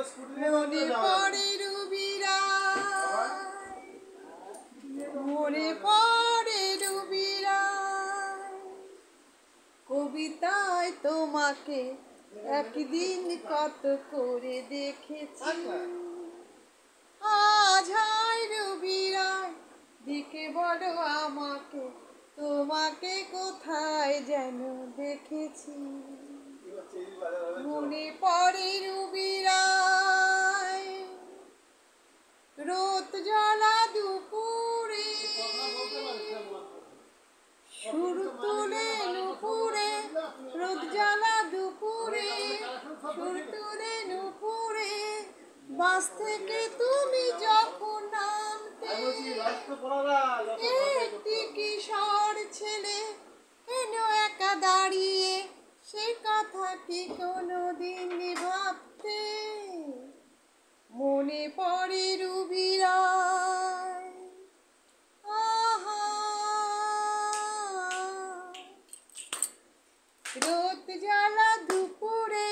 মনে পড়ে রুবিরা, মনে পড়ে রুবিরা, কবিতায় তোমাকে একদিন কত করে দেখেছি। আজ হায় রুবিরা, দিকে বলো আমাকে, তোমাকে কোথায় যেন দেখেছি। মনে পড়ে রুবিরা, রোদ জ্বালা দুপুরে, সুর তুলে নুপুরে, রোদ জ্বালা দুপুরে, সুর তুলে নুপুরে, বাস থেকে তুমি যখন নামতে, একটি কিশোর ছেলে কেন একা দাঁড়িয়ে, সে কথা কি কোনোদিন ভাবতে। মনে পড়ে রুবিরা, আহা, রোদ জ্বালা দুপুরে,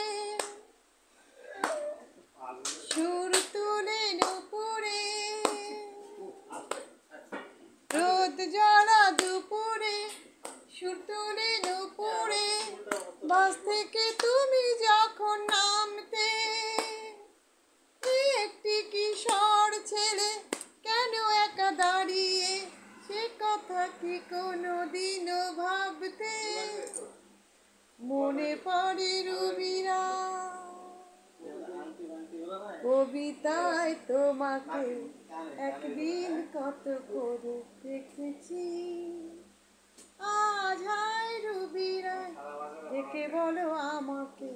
সুর তুলে নুপুরে, রোদ জ্বালা দুপুরে, সুর তুলে নুপুরে, বাস থেকে তুমি যখন নামতে, একটি কিশোর ছেলে কেন একা দাঁড়িয়ে, সে কথা কি কোনোদিনও ভাবতে। মনে পড়ে রুবিরা, কবিতায় তোমাকে একদিন কত করে দেখেছি। আজ হায় রুবিরা, দেখে বলো আমাকে,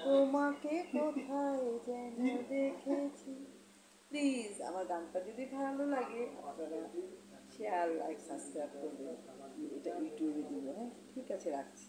তোমাকে কোথায় যেন দেখেছি। প্লিজ আমার গানটা যদি ভালো লাগে আপনারা শেয়ার, লাইক, সাবস্ক্রাইব করবেন। এটা ইউটিউবে দিব। হ্যাঁ, ঠিক আছে, রাখছি।